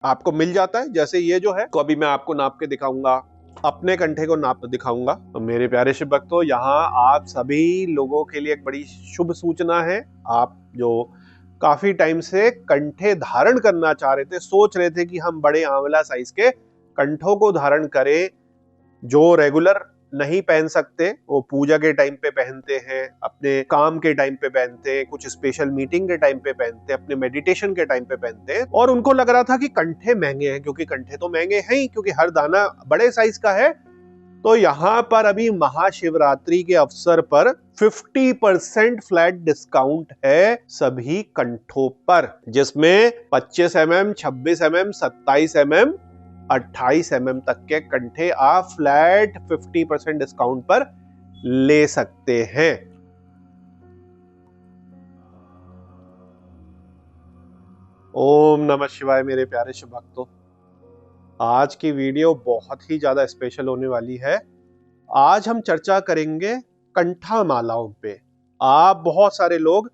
आपको मिल जाता है। जैसे ये जो है तो अभी मैं आपको नाप के दिखाऊंगा, अपने कंठे को नाप दिखाऊंगा। तो मेरे प्यारे शिव भक्तों, यहाँ आप सभी लोगों के लिए एक बड़ी शुभ सूचना है। आप जो काफी टाइम से कंठे धारण करना चाह रहे थे, सोच रहे थे कि हम बड़े आंवला साइज के कंठों को धारण करें, जो रेगुलर नहीं पहन सकते, वो पूजा के टाइम पे पहनते हैं, अपने काम के टाइम पे पहनते हैं, कुछ स्पेशल मीटिंग के टाइम पे पहनते हैं, अपने मेडिटेशन के टाइम पे पहनते हैं। और उनको लग रहा था कि कंठे महंगे हैं, क्योंकि कंठे तो महंगे हैं ही, क्योंकि हर दाना बड़े साइज का है। तो यहाँ पर अभी महाशिवरात्रि के अवसर पर 50% फ्लैट डिस्काउंट है सभी कंठों पर, जिसमें 25 mm, 26 mm, 27 mm, 28 mm तक के कंठे आप फ्लैट 50% डिस्काउंट पर ले सकते हैं। ओम नमः शिवाय मेरे प्यारे शिव भक्तों, आज की वीडियो बहुत ही ज्यादा स्पेशल होने वाली है। आज हम चर्चा करेंगे कंठा मालाओं पे। आप बहुत सारे लोग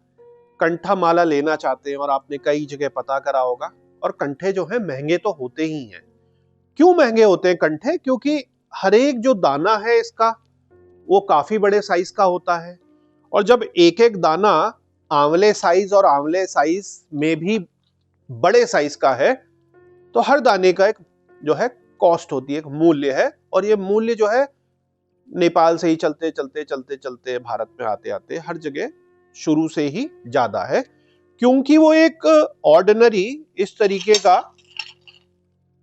कंठा माला लेना चाहते हैं और आपने कई जगह पता करा होगा, और कंठे जो हैं महंगे तो होते ही हैं। क्यों महंगे होते हैं कंठे? क्योंकि हर एक जो दाना है इसका वो काफी बड़े साइज का होता है, और जब एक एक दाना आंवले साइज और आंवले साइज में भी बड़े साइज का है, तो हर दाने का एक जो है कॉस्ट होती है, एक मूल्य है। और ये मूल्य जो है नेपाल से ही चलते चलते चलते चलते भारत में आते आते हर जगह शुरू से ही ज्यादा है, क्योंकि वो एक ऑर्डिनरी इस तरीके का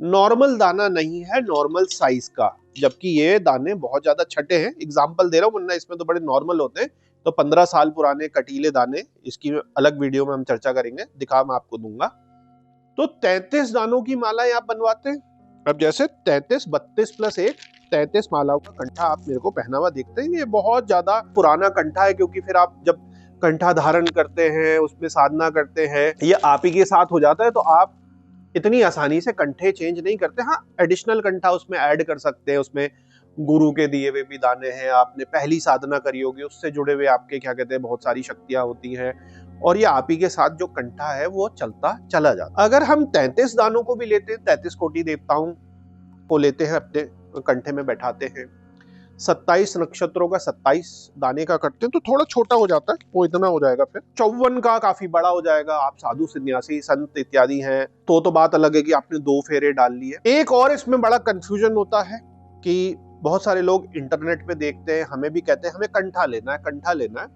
नॉर्मल दाना नहीं है, नॉर्मल साइज का। जबकि ये दाने बहुत ज्यादा छठे हैं, एग्जाम्पल दे रहा हूं, वरना इसमें तो बड़े नॉर्मल होते हैं। तो 15 साल पुराने कटीले दाने, इसकी अलग वीडियो में हम चर्चा करेंगे, दिखा मैं आपको दूंगा। तो 33 दानों की माला आप बनवाते हैं। अब जैसे 33, 32 प्लस 1, 33 मालाओं का कंठा आप मेरे को पहना हुआ देखते हैं। ये बहुत ज्यादा पुराना कंठा है, क्योंकि फिर आप जब कंठा धारण करते हैं, उसमें साधना करते हैं, ये आप ही के साथ हो जाता है, तो आप इतनी आसानी से कंठे चेंज नहीं करते। हाँ, एडिशनल कंठा उसमें ऐड कर सकते हैं, उसमें गुरु के दिए हुए भी दाने हैं, आपने पहली साधना करी होगी, उससे जुड़े हुए आपके क्या कहते हैं बहुत सारी शक्तियां होती हैं, और ये आप ही के साथ जो कंठा है वो चलता चला जाता। अगर हम 33 दानों को भी लेते हैं, 33 कोटि देवताओं को लेते हैं, अपने कंठे में बैठाते हैं, 27 नक्षत्रों का 27 दाने का करते हैं, तो थोड़ा छोटा हो जाता है, वो इतना हो जाएगा। फिर 54 का काफी बड़ा हो जाएगा। आप साधु सन्यासी संत इत्यादि हैं तो बात अलग है कि आपने 2 फेरे डाल लिए। एक और इसमें बड़ा कंफ्यूजन होता है कि बहुत सारे लोग इंटरनेट पे देखते हैं, हमें भी कहते हैं हमें कंठा लेना है, कंठा लेना है,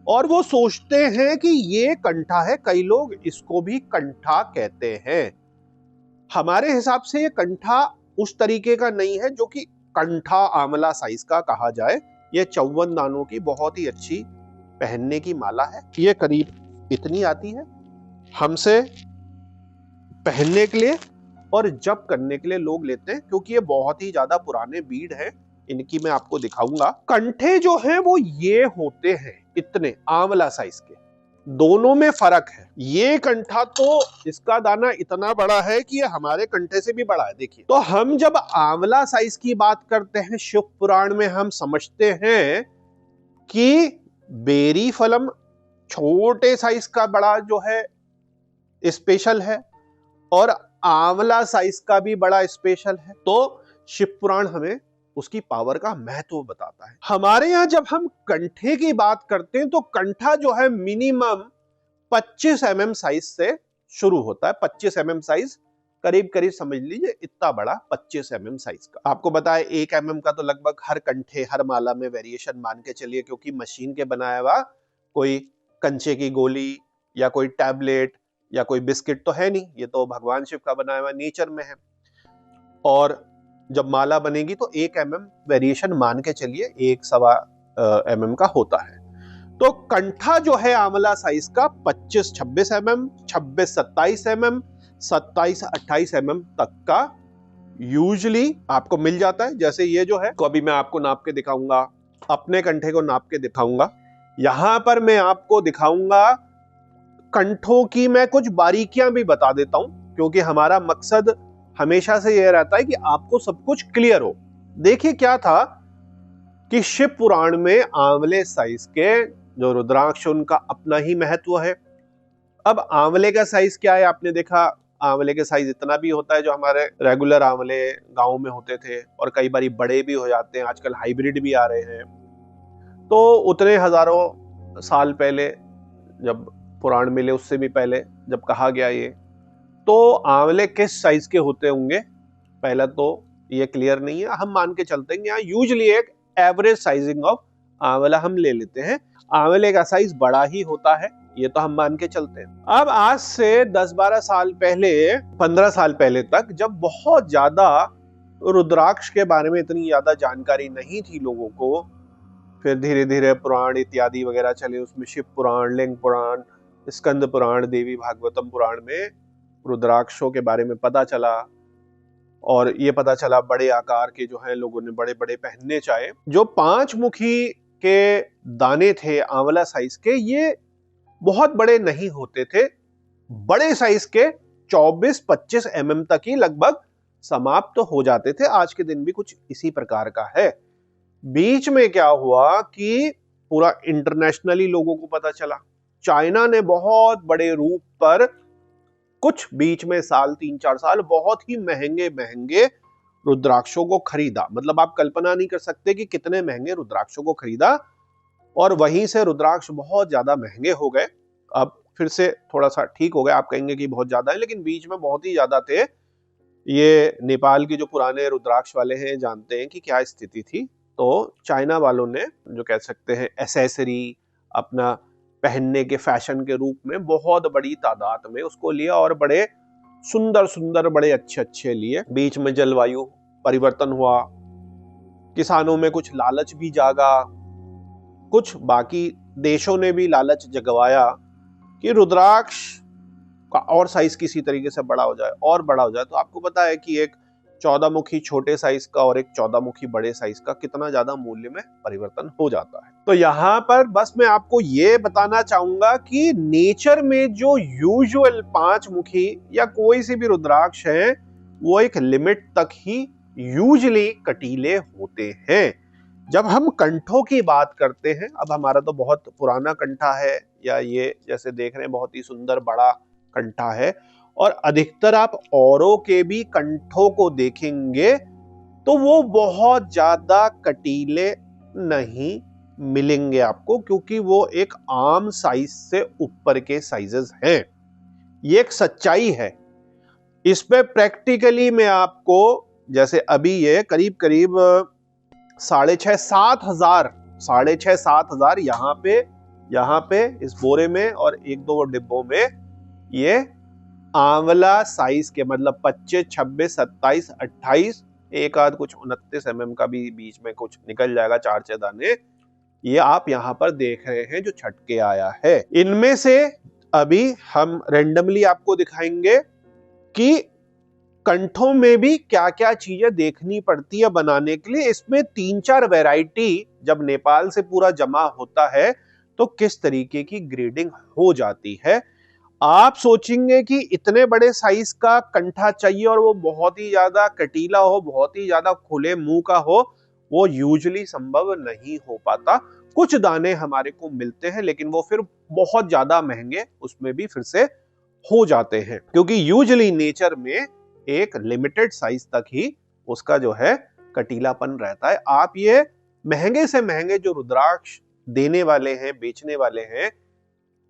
और वो सोचते हैं कि ये कंठा है। कई लोग इसको भी कंठा कहते हैं। हमारे हिसाब से ये कंठा उस तरीके का नहीं है जो कि कंठा आंवला साइज का कहा जाए। ये 54 दानों की बहुत ही अच्छी पहनने की माला है। ये करीब इतनी आती है, हमसे पहनने के लिए और जप करने के लिए लोग लेते हैं, क्योंकि ये बहुत ही ज्यादा पुराने बीड है। इनकी मैं आपको दिखाऊंगा। कंठे जो हैं वो ये होते हैं, इतने आंवला साइज के। दोनों में फर्क है। ये कंठा तो इसका दाना इतना बड़ा है कि ये हमारे कंठे से भी बड़ा है, देखिए। तो हम जब आंवला साइज की बात करते हैं, शिव पुराण में हम समझते हैं कि बेरी फलम छोटे साइज का बड़ा जो है स्पेशल है, और आंवला साइज का भी बड़ा स्पेशल है। तो शिव पुराण हमें उसकी पावर का महत्व बताता है। हमारे यहां जब हम कंठे की बात करते हैं, तो कंठा जो है मिनिमम 25 mm साइज से शुरू होता है। 25 mm साइज, करीब करीब समझ लीजिए इतना बड़ा 25 mm साइज का। आपको बताया 1 mm का तो लगभग हर कंठे, हर माला में वेरिएशन मान के चलिए, क्योंकि मशीन के बनाया हुआ कोई कंचे की गोली या कोई टैबलेट या कोई बिस्किट तो है नहीं, ये तो भगवान शिव का बनाया हुआ नेचर में है। और जब माला बनेगी तो 1 mm वेरिएशन मान के चलिए, 1.25 mm का होता है। तो कंठा जो है आंवला साइज का 25-26 mm, 26-27 mm, 27-28 mm तक का यूजुअली आपको मिल जाता है। जैसे ये जो है, तो अभी मैं आपको नाप के दिखाऊंगा, अपने कंठे को नाप के दिखाऊंगा। यहां पर मैं आपको दिखाऊंगा कंठों की मैं कुछ बारीकियां भी बता देता हूं, क्योंकि हमारा मकसद हमेशा से यह रहता है कि आपको सब कुछ क्लियर हो। देखिए क्या था कि शिव पुराण में आंवले साइज के जो रुद्राक्ष, उनका अपना ही महत्व है। अब आंवले का साइज क्या है? आपने देखा आंवले के साइज इतना भी होता है जो हमारे रेगुलर आंवले गाँव में होते थे, और कई बार बड़े भी हो जाते हैं, आजकल हाइब्रिड भी आ रहे हैं। तो उतने हजारों साल पहले जब पुराण मिले, उससे भी पहले जब कहा गया ये, तो आंवले किस साइज के होते होंगे पहला तो ये क्लियर नहीं है। हम मान के चलते हैं यहाँ यूजुअली एक एवरेज साइजिंग ऑफ आंवला हम ले लेते हैं, आंवले का साइज बड़ा ही होता है, ये तो हम मान के चलते हैं। अब आज से 10-12 साल पहले, 15 साल पहले तक, जब बहुत ज्यादा रुद्राक्ष के बारे में इतनी ज्यादा जानकारी नहीं थी लोगों को, फिर धीरे धीरे पुराण इत्यादि वगैरह चले, उसमें शिव पुराण, लिंग पुराण, स्कंद पुराण, देवी भागवतम पुराण में रुद्राक्षों के बारे में पता चला, और ये पता चला बड़े आकार के जो है लोगों ने बड़े बड़े पहनने चाहे। जो 5 मुखी के दाने थे आंवला साइज के, ये बहुत बड़े नहीं होते थे, बड़े साइज के 24-25 mm तक ही लगभग समाप्त तो हो जाते थे। आज के दिन भी कुछ इसी प्रकार का है। बीच में क्या हुआ कि पूरा इंटरनेशनली लोगों को पता चला, चाइना ने बहुत बड़े रूप पर कुछ बीच में साल 3-4 साल बहुत ही महंगे महंगे रुद्राक्षों को खरीदा। मतलब आप कल्पना नहीं कर सकते कि कितने महंगे रुद्राक्षों को खरीदा, और वहीं से रुद्राक्ष बहुत ज्यादा महंगे हो गए। अब फिर से थोड़ा सा ठीक हो गए, आप कहेंगे कि बहुत ज्यादा है, लेकिन बीच में बहुत ही ज्यादा थे। ये नेपाल के जो पुराने रुद्राक्ष वाले हैं जानते हैं कि क्या स्थिति थी। तो चाइना वालों ने, जो कह सकते हैं एसेसरी, अपना पहनने के फैशन के रूप में बहुत बड़ी तादाद में उसको लिया, और बड़े सुंदर सुंदर, बड़े अच्छे अच्छे लिए। बीच में जलवायु परिवर्तन हुआ, किसानों में कुछ लालच भी जागा, कुछ बाकी देशों ने भी लालच जगवाया कि रुद्राक्ष का और साइज किसी तरीके से बड़ा हो जाए और बड़ा हो जाए। तो आपको पता है कि एक 14 मुखी छोटे साइज का और एक 14 मुखी बड़े साइज का कितना ज्यादा मूल्य में परिवर्तन हो जाता है। तो यहाँ पर बस मैं आपको ये बताना चाहूंगा कि नेचर में जो यूजुअल 5 मुखी या कोई सी भी रुद्राक्ष है, वो एक लिमिट तक ही यूजुअली कटीले होते हैं। जब हम कंठों की बात करते हैं, अब हमारा तो बहुत पुराना कंठा है, या ये जैसे देख रहे हैं बहुत ही सुंदर बड़ा कंठा है, और अधिकतर आप औरों के भी कंठों को देखेंगे तो वो बहुत ज्यादा कटीले नहीं मिलेंगे आपको, क्योंकि वो एक आम साइज से ऊपर के साइजेस हैं। ये एक सच्चाई है। इस पे प्रैक्टिकली मैं आपको, जैसे अभी ये करीब करीब 6,500-7 हजार यहाँ पे इस बोरे में और 1-2 डिब्बों में ये आंवला साइज के, मतलब 25, 26, 27, 28, एक आध कुछ 29 mm का भी बीच में कुछ निकल जाएगा, 4-6 दाने, ये आप यहाँ पर देख रहे हैं जो छट के आया है। इनमें से अभी हम रेंडमली आपको दिखाएंगे कि कंठों में भी क्या क्या चीजें देखनी पड़ती है बनाने के लिए। इसमें 3-4 वैरायटी जब नेपाल से पूरा जमा होता है तो किस तरीके की ग्रेडिंग हो जाती है। आप सोचेंगे कि इतने बड़े साइज का कंठा चाहिए और वो बहुत ही ज्यादा कटीला हो, बहुत ही ज्यादा खुले मुंह का हो, वो यूजुअली संभव नहीं हो पाता। कुछ दाने हमारे को मिलते हैं, लेकिन वो फिर बहुत ज्यादा महंगे उसमें भी फिर से हो जाते हैं, क्योंकि यूजुअली नेचर में एक लिमिटेड साइज तक ही उसका जो है कटीलापन रहता है। आप ये महंगे से महंगे जो रुद्राक्ष देने वाले हैं, बेचने वाले हैं,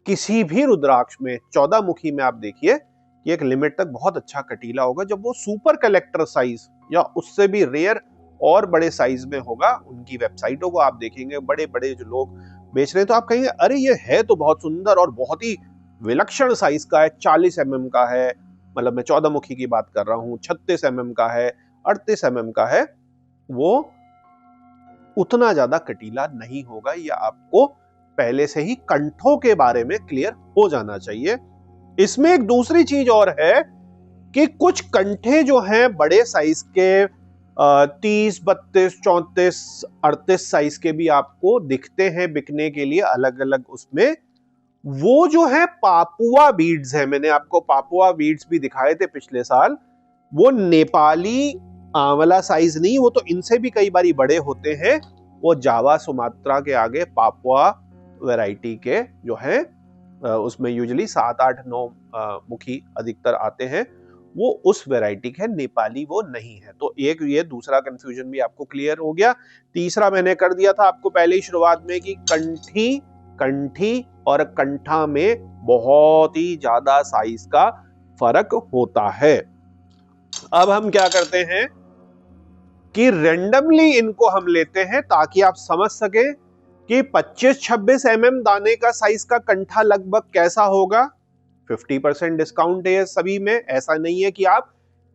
किसी भी रुद्राक्ष में 14 मुखी में आप देखिए कि एक लिमिट तक बहुत अच्छा कटीला होगा। जब वो सुपर कलेक्टर साइज या उससे भी रेयर और बड़े साइज में होगा, उनकी वेबसाइटों को आप देखेंगे, बड़े बड़े जो लोग बेच रहे हैं, तो आप कहेंगे अरे ये है तो बहुत सुंदर और बहुत ही विलक्षण साइज का है, 40 mm का है, मतलब मैं 14 मुखी की बात कर रहा हूं, 36 mm का है, 38 mm का है, वो उतना ज्यादा कटीला नहीं होगा। ये आपको पहले से ही कंठों के बारे में क्लियर हो जाना चाहिए। इसमें एक दूसरी चीज और है कि कुछ कंठे जो हैं बड़े साइज के 30, 32, 34, 38 साइज के भी आपको दिखते हैं बिकने के लिए अलग अलग। उसमें वो जो है पापुआ बीड्स है, मैंने आपको पापुआ बीड्स भी दिखाए थे पिछले साल। वो नेपाली आंवला साइज नहीं, वो तो इनसे भी कई बार बड़े होते हैं। वो जावा सुमात्रा के आगे पापुआ वैरायटी के जो है उसमें यूजुअली 7, 8, 9 मुखी अधिकतर आते हैं। वो उस वैरायटी के है, नेपाली वो नहीं है। तो एक ये दूसरा कंफ्यूजन भी आपको क्लियर हो गया। तीसरा मैंने कर दिया था आपको पहले ही शुरुआत में कि कंठी, कंठी और कंठा में बहुत ही ज्यादा साइज का फर्क होता है। अब हम क्या करते हैं कि रैंडमली इनको हम लेते हैं ताकि आप समझ सके कि 25-26 mm दाने का साइज का कंठा लगभग कैसा होगा। 50% डिस्काउंट है सभी में, ऐसा नहीं है कि आप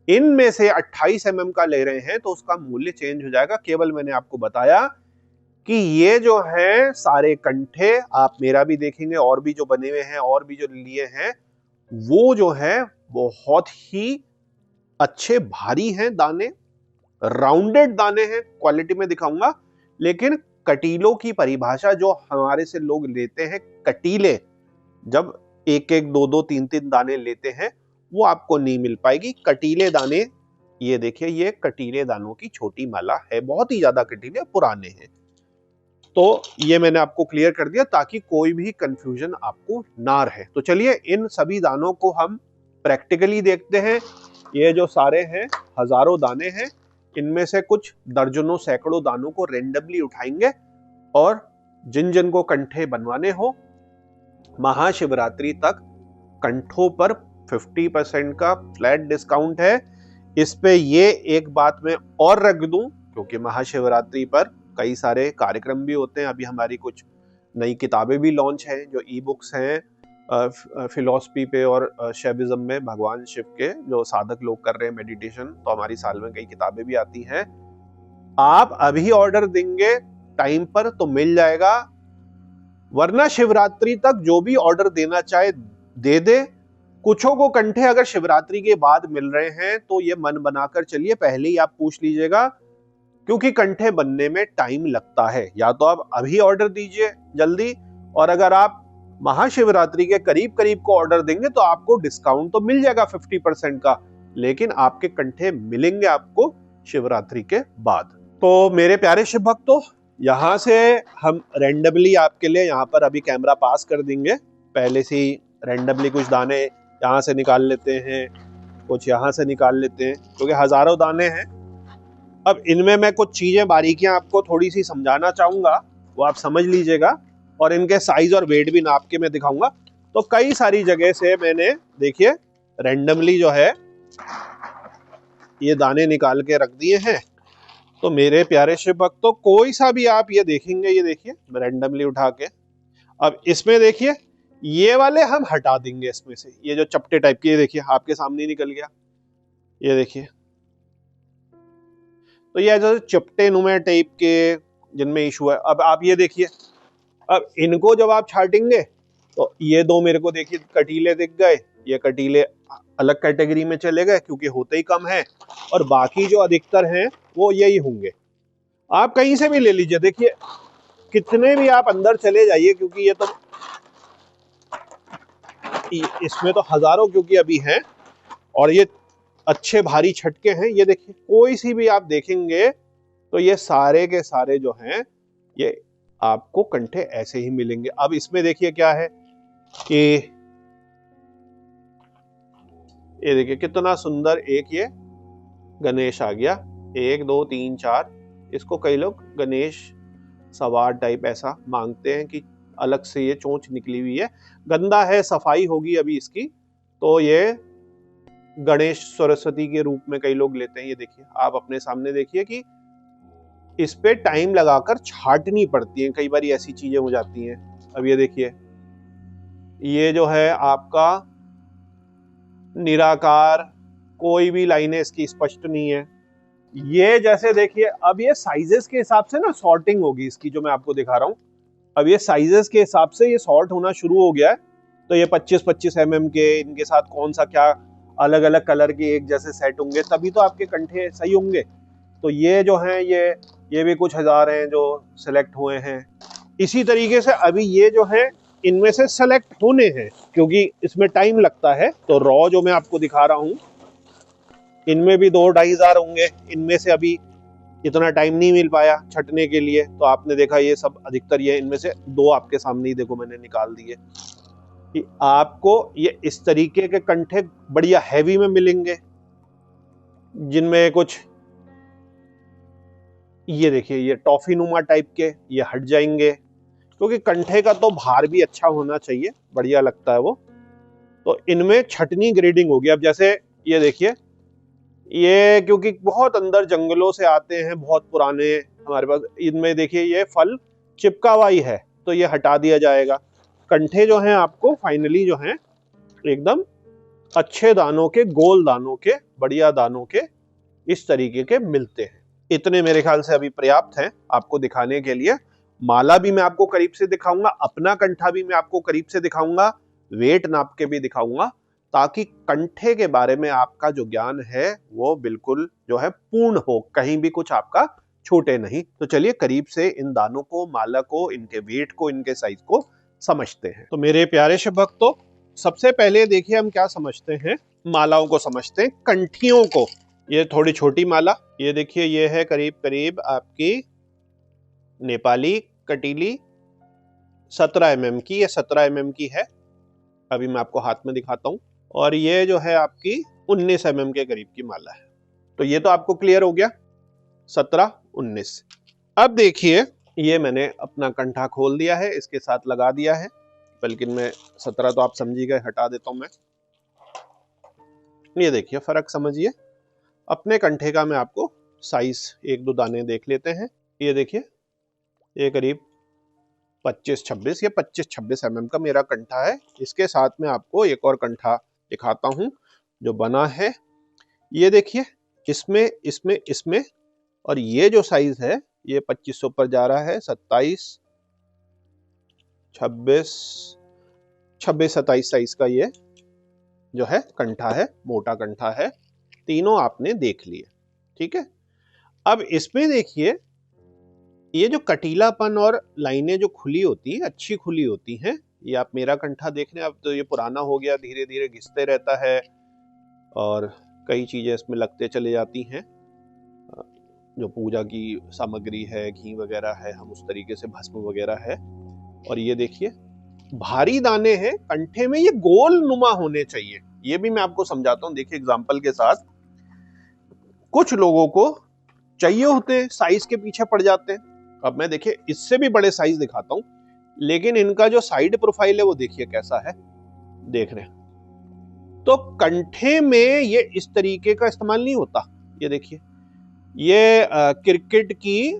इनमें से 28 mm का ले रहे हैं तो उसका मूल्य चेंज हो जाएगा। केवल मैंने आपको बताया कि ये जो है सारे कंठे आप मेरा भी देखेंगे और भी जो बने हुए हैं और भी जो लिए हैं वो जो है बहुत ही अच्छे भारी हैं दाने, राउंडेड दाने हैं, क्वालिटी में दिखाऊंगा। लेकिन कटीलों की परिभाषा जो हमारे से लोग लेते हैं कटीले, जब एक एक दो दो तीन तीन दाने लेते हैं वो आपको नहीं मिल पाएगी। कटीले दाने ये देखिए, ये कटीले दानों की छोटी माला है, बहुत ही ज्यादा कटीले पुराने हैं। तो ये मैंने आपको क्लियर कर दिया ताकि कोई भी कंफ्यूजन आपको ना रहे। तो चलिए इन सभी दानों को हम प्रैक्टिकली देखते हैं। ये जो सारे हैं हजारों दाने हैं, इनमें से कुछ दर्जनों सैकड़ों दानों को रेंडमली उठाएंगे और जिन जिन को कंठे बनवाने हो महाशिवरात्रि तक कंठों पर 50% का फ्लैट डिस्काउंट है। इस पे ये एक बात मैं और रख दूं, क्योंकि महाशिवरात्रि पर कई सारे कार्यक्रम भी होते हैं। अभी हमारी कुछ नई किताबें भी लॉन्च हैं जो ई बुक्स हैं फिलॉसफी पे और शैविज्म में भगवान शिव के जो साधक लोग कर रहे हैं मेडिटेशन, तो हमारी साल में कई किताबें भी आती हैं। आप अभी ऑर्डर देंगे टाइम पर तो मिल जाएगा, वरना शिवरात्रि तक जो भी ऑर्डर देना चाहे दे दे। कुछों को कंठे अगर शिवरात्रि के बाद मिल रहे हैं तो ये मन बनाकर चलिए, पहले ही आप पूछ लीजिएगा, क्योंकि कंठे बनने में टाइम लगता है। या तो आप अभी ऑर्डर दीजिए जल्दी, और अगर आप महाशिवरात्रि के करीब करीब को ऑर्डर देंगे तो आपको डिस्काउंट तो मिल जाएगा 50% का, लेकिन आपके कंठे मिलेंगे आपको शिवरात्रि के बाद। तो मेरे प्यारे शिव भक्तों, यहां से हम रैंडमली आपके लिए यहाँ पर अभी कैमरा पास कर देंगे। पहले से ही रैंडमली कुछ दाने यहाँ से निकाल लेते हैं, कुछ यहाँ से निकाल लेते हैं, क्योंकि हजारों दाने हैं। अब इनमें मैं कुछ चीजें बारीकियां आपको थोड़ी सी समझाना चाहूंगा, वो आप समझ लीजिएगा, और इनके साइज और वेट भी नाप के मैं दिखाऊंगा। तो कई सारी जगह से मैंने देखिए रैंडमली जो है ये दाने निकाल के रख दिए हैं। तो मेरे प्यारे शिव भक्तों, कोई सा भी आप ये देखेंगे, ये देखिए रैंडमली उठा के, अब इसमें देखिए ये वाले हम हटा देंगे इसमें से, ये जो चपटे टाइप के, ये देखिए आपके सामने निकल गया, ये देखिए। तो ये जो चपटे नुमा टाइप के जिनमें इशू है, अब आप ये देखिए, अब इनको जब आप छाटेंगे तो ये दो मेरे को देखिए कटीले दिख गए, ये कटीले अलग कैटेगरी में चले गए क्योंकि होते ही कम है, और बाकी जो अधिकतर हैं वो यही होंगे। आप कहीं से भी ले लीजिए, देखिए कितने भी आप अंदर चले जाइए, क्योंकि ये तो इसमें तो हजारों क्योंकि अभी हैं, और ये अच्छे भारी छटके हैं। ये देखिए कोई सी भी आप देखेंगे तो ये सारे के सारे जो हैं ये आपको कंठे ऐसे ही मिलेंगे। अब इसमें देखिए क्या है कि ये देखिए कितना सुंदर एक ये गणेश आ गया, 1 2 3 4, इसको कई लोग गणेश सवार टाइप ऐसा मांगते हैं कि अलग से ये चोंच निकली हुई है, गंदा है, सफाई होगी अभी इसकी, तो ये गणेश सरस्वती के रूप में कई लोग लेते हैं। ये देखिए आप अपने सामने देखिए कि इस पे टाइम लगाकर छाटनी पड़ती है, कई बार ऐसी चीजें हो जाती हैं। अब ये देखिए ये जो है आपका निराकार, कोई भी लाइनें इसकी स्पष्ट नहीं है। ये जैसे देखिए अब ये साइजेस के हिसाब से ना सॉर्टिंग होगी इसकी, जो मैं आपको दिखा रहा हूँ। अब ये साइजेस के हिसाब से ये सॉर्ट होना शुरू हो गया है। तो ये 25-25 mm के, इनके साथ कौन सा क्या अलग अलग कलर के एक जैसे सेट होंगे, तभी तो आपके कंठे सही होंगे। तो ये जो हैं ये भी कुछ हजार हैं जो सिलेक्ट हुए हैं। इसी तरीके से अभी ये जो है इनमें से सेलेक्ट होने हैं, क्योंकि इसमें टाइम लगता है। तो रॉ जो मैं आपको दिखा रहा हूँ इनमें भी 2-2.5 हजार होंगे, इनमें से अभी इतना टाइम नहीं मिल पाया छटने के लिए। तो आपने देखा ये सब अधिकतर ये इनमें से 2 आपके सामने ही देखो मैंने निकाल दिए, कि आपको ये इस तरीके के कंठे बढ़िया हैवी में मिलेंगे। जिनमें कुछ ये देखिए ये टॉफी नुमा टाइप के ये हट जाएंगे, क्योंकि कंठे का तो भार भी अच्छा होना चाहिए, बढ़िया लगता है वो। तो इनमें छटनी ग्रेडिंग होगी। अब जैसे ये देखिए, ये क्योंकि बहुत अंदर जंगलों से आते हैं, बहुत पुराने हमारे पास, इनमें देखिए ये फल चिपका हुआ ही है, तो ये हटा दिया जाएगा। कंठे जो हैं आपको फाइनली जो हैं एकदम अच्छे दानों के, गोल दानों के, बढ़िया दानों के इस तरीके के मिलते हैं। इतने मेरे ख्याल से अभी पर्याप्त हैं आपको दिखाने के लिए। माला भी मैं आपको करीब से दिखाऊंगा, अपना कंठा भी मैं आपको करीब से दिखाऊंगा, वेट नाप के भी दिखाऊंगा, ताकि कंठे के बारे में आपका जो ज्ञान है वो बिल्कुल जो है पूर्ण हो, कहीं भी कुछ आपका छूटे नहीं। तो चलिए करीब से इन दानों को, माला को, इनके वेट को, इनके साइज को समझते हैं। तो मेरे प्यारे से भक्तों, सबसे पहले देखिए हम क्या समझते हैं, मालाओं को समझते हैं, कंठियों को। ये थोड़ी छोटी माला, ये देखिए ये है करीब करीब आपकी नेपाली कटीली 17 mm की, ये 17 mm की है। अभी मैं आपको हाथ में दिखाता हूं। और ये जो है आपकी 19 mm के करीब की माला है। तो ये तो आपको क्लियर हो गया, 17, 19। अब देखिए ये मैंने अपना कंठा खोल दिया है, इसके साथ लगा दिया है, बल्कि मैं 17 तो आप समझी गए, हटा देता हूं मैं। ये देखिए फर्क समझिए। अपने कंठे का मैं आपको साइज 1-2 दाने देख लेते हैं। ये देखिए ये करीब 25-26, ये 25-26 mm का मेरा कंठा है। इसके साथ में आपको एक और कंठा दिखाता हूं जो बना है। ये देखिए इसमें इसमें इसमें, और ये जो साइज है ये 2500 पर जा रहा है, 27, 26, 27 साइज का ये जो है कंठा है, मोटा कंठा है। तीनों आपने देख लिए, ठीक है। अब इसमें देखिए ये जो कटीलापन और लाइनें जो खुली होती है, अच्छी खुली होती हैं। ये आप मेरा कंठा देख रहे हैं, अब तो ये पुराना हो गया, धीरे धीरे घिसते रहता है और कई चीजें इसमें लगते चले जाती हैं। जो पूजा की सामग्री है, घी वगैरह है, हम उस तरीके से भस्म वगैरह है। और ये देखिए भारी दाने हैं कंठे में, ये गोल नुमा होने चाहिए। ये भी मैं आपको समझाता हूँ, देखिए एग्जाम्पल के साथ। कुछ लोगों को चाहिए होते हैं, साइज के पीछे पड़ जाते हैं। अब मैं देखिए इससे भी बड़े साइज दिखाता हूं, लेकिन इनका जो साइड प्रोफाइल है वो देखिए कैसा है, देख रहे हैं। तो कंठे में ये इस तरीके का इस्तेमाल नहीं होता। ये देखिए ये क्रिकेट की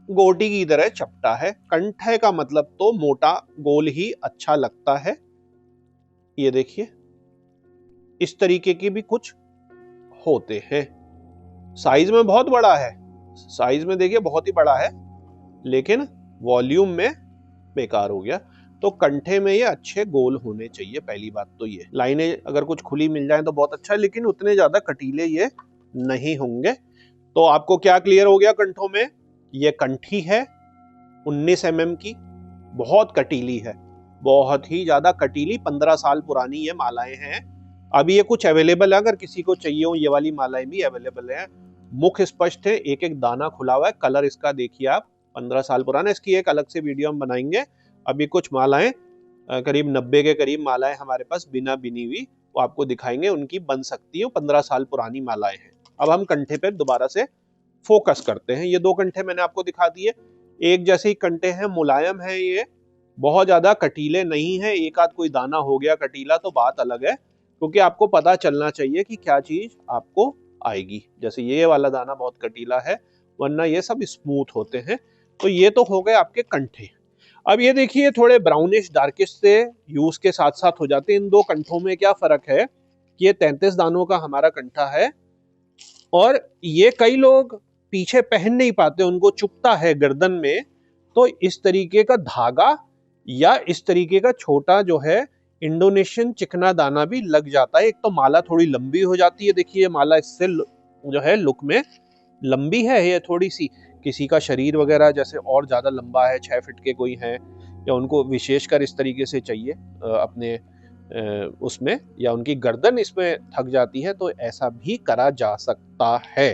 गोटी की तरह चपटा है। कंठे का मतलब तो मोटा गोल ही अच्छा लगता है। ये देखिए इस तरीके के भी कुछ होते हैं। साइज में बहुत बड़ा है, साइज में देखिए बहुत ही बड़ा है, लेकिन वॉल्यूम में बेकार हो गया। तो कंठे में ये अच्छे गोल होने चाहिए, पहली बात तो ये। लाइनें अगर कुछ खुली मिल जाए तो बहुत अच्छा, लेकिन उतने ज्यादा कटीले ये नहीं होंगे। तो आपको क्या क्लियर हो गया, कंठों में ये कंठी है 19 mm की, बहुत कटीली है, बहुत ही ज्यादा कटीली, 15 साल पुरानी ये मालाएं हैं। अभी ये कुछ अवेलेबल है, अगर किसी को चाहिए हो ये वाली मालाएं भी अवेलेबल है। मुख स्पष्ट है, एक एक दाना खुला हुआ है, कलर इसका देखिए आप, 15 साल पुराना। इसकी एक अलग से वीडियो हम बनाएंगे। अभी कुछ मालाएं करीब 90 के करीब मालाएं हमारे पास बिना बिनी हुई, वो आपको दिखाएंगे, उनकी बन सकती है, 15 साल पुरानी मालाएं हैं। अब हम कंठे पर दोबारा से फोकस करते हैं। ये 2 कंठे मैंने आपको दिखा दिए, एक जैसे ही कंठे हैं, मुलायम है, ये बहुत ज्यादा कटीले नहीं है। एक आध कोई दाना हो गया कटीला तो बात अलग है, क्योंकि आपको पता चलना चाहिए कि क्या चीज आपको आएगी। जैसे ये वाला दाना बहुत कटीला है, वरना ये सब स्मूथ होते हैं। तो ये तो हो गए आपके कंठे। अब ये देखिए थोड़े ब्राउनिश डार्किश से यूज के साथ साथ हो जाते हैं। इन 2 कंठों में क्या फर्क है कि ये 33 दानों का हमारा कंठा है, और ये कई लोग पीछे पहन नहीं पाते, उनको चुभता है गर्दन में। तो इस तरीके का धागा या इस तरीके का छोटा जो है इंडोनेशियन चिकना दाना भी लग जाता है। एक तो माला थोड़ी लंबी हो जाती है, देखिए माला इससे जो है लुक में लंबी है ये थोड़ी सी। किसी का शरीर वगैरह जैसे और ज्यादा लंबा है, 6 फीट के कोई हैं, या उनको विशेषकर इस तरीके से चाहिए अपने उसमें, या उनकी गर्दन इसमें थक जाती है, तो ऐसा भी करा जा सकता है।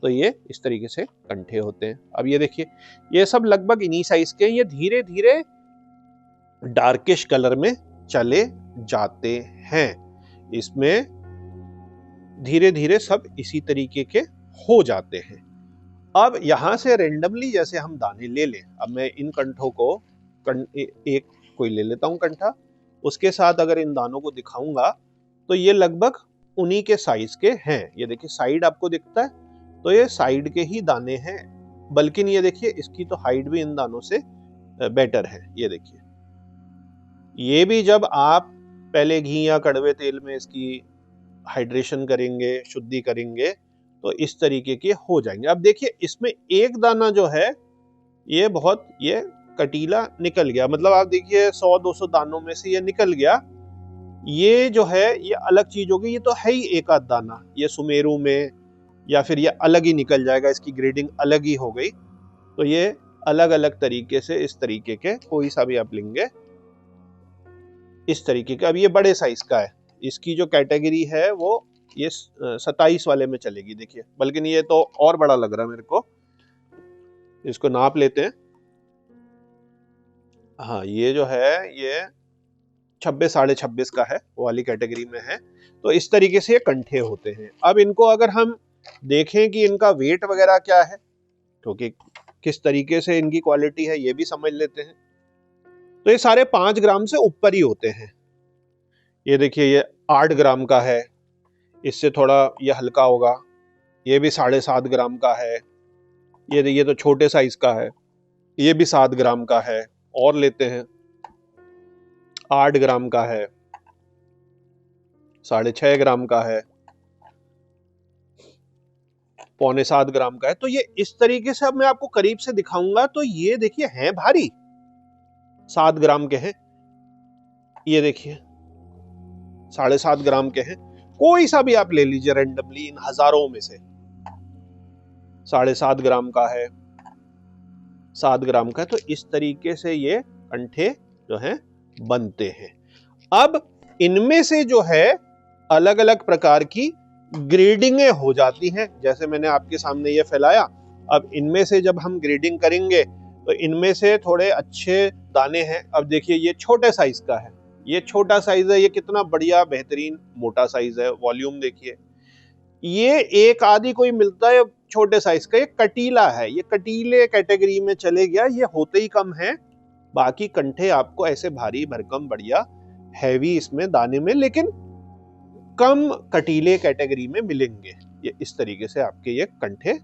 तो ये इस तरीके से कंठे होते हैं। अब ये देखिए ये सब लगभग इन्हीं साइज के, ये धीरे धीरे डार्किश कलर में चले जाते हैं। इसमें धीरे धीरे सब इसी तरीके के हो जाते हैं। अब यहां से रेंडमली जैसे हम दाने ले लें, अब मैं इन कंठों को एक कोई ले लेता हूं कंठा, उसके साथ अगर इन दानों को दिखाऊंगा तो ये लगभग उन्हीं के साइज के हैं। ये देखिए साइड आपको दिखता है, तो ये साइड के ही दाने हैं, बल्कि ये देखिए इसकी तो हाइट भी इन दानों से बेटर है। ये देखिए, ये भी जब आप पहले घी या कड़वे तेल में इसकी हाइड्रेशन करेंगे, शुद्धि करेंगे, तो इस तरीके के हो जाएंगे। अब देखिए इसमें एक दाना जो है ये बहुत ये कटीला निकल गया, मतलब आप देखिए 100-200 दानों में से ये निकल गया। ये जो है ये अलग चीज होगी, ये तो है ही एक आध दाना, ये सुमेरु में या फिर ये अलग ही निकल जाएगा, इसकी ग्रेडिंग अलग ही हो गई। तो ये अलग अलग तरीके से इस तरीके के कोई सा भी आप लेंगे इस तरीके का। अब ये बड़े साइज का है, इसकी जो कैटेगरी है वो ये 27 वाले में चलेगी। देखिए बल्कि ये तो और बड़ा लग रहा है मेरे को, इसको नाप लेते हैं। हाँ ये जो है ये 26 साढ़े 26 का है, वो वाली कैटेगरी में है। तो इस तरीके से ये कंठे होते हैं। अब इनको अगर हम देखें कि इनका वेट वगैरह क्या है, क्योंकि किस तरीके से इनकी क्वालिटी है ये भी समझ लेते हैं। तो ये सारे 5 ग्राम से ऊपर ही होते हैं। ये देखिए ये 8 ग्राम का है, इससे थोड़ा ये हल्का होगा, ये भी 7.5 ग्राम का है, ये तो छोटे साइज का है, ये भी 7 ग्राम का है। और लेते हैं 8 ग्राम का है, 6.5 ग्राम का है, 6.25 ग्राम का है। तो ये इस तरीके से अब मैं आपको करीब से दिखाऊंगा तो ये देखिए है भारी, 7 ग्राम के हैं। ये देखिए 7.5 ग्राम के हैं। कोई सा भी आप ले लीजिए रेंडमली इन हजारों में से, 7.5 ग्राम का है, 7 ग्राम का है। तो इस तरीके से ये कंठे जो हैं बनते हैं। अब इनमें से जो है अलग अलग प्रकार की ग्रेडिंगें हो जाती हैं, जैसे मैंने आपके सामने ये फैलाया। अब इनमें से जब हम ग्रेडिंग करेंगे तो इनमें से थोड़े अच्छे दाने हैं। अब देखिए ये छोटे साइज का है, ये छोटा साइज है, ये कितना बढ़िया बेहतरीन मोटा साइज है। वॉल्यूम देखिए, ये एक आदि कोई मिलता है छोटे साइज का, ये कटीला है, ये कटीले कैटेगरी में चले गया, ये होते ही कम है। बाकी कंठे आपको ऐसे भारी भरकम बढ़िया हैवी इसमें दाने में, लेकिन कम कटीले कैटेगरी में मिलेंगे। ये इस तरीके से आपके ये कंठे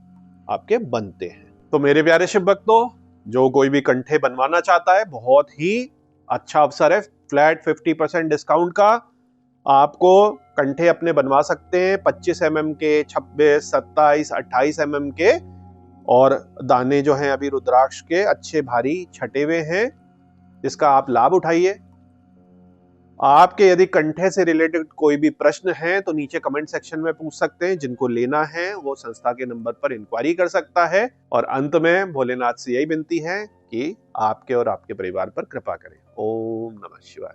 आपके बनते हैं। तो मेरे प्यारे शिव भक्तों, जो कोई भी कंठे बनवाना चाहता है, बहुत ही अच्छा अवसर है, फ्लैट 50% डिस्काउंट का आपको कंठे अपने बनवा सकते हैं। 25 mm के, 26, 27, 28 mm के, और दाने जो हैं अभी रुद्राक्ष के अच्छे भारी छटे हुए हैं, इसका आप लाभ उठाइए। आपके यदि कंठे से रिलेटेड कोई भी प्रश्न है तो नीचे कमेंट सेक्शन में पूछ सकते हैं। जिनको लेना है वो संस्था के नंबर पर इंक्वायरी कर सकता है। और अंत में भोलेनाथ से यही विनती है कि आपके और आपके परिवार पर कृपा करें। ओम नमः शिवाय।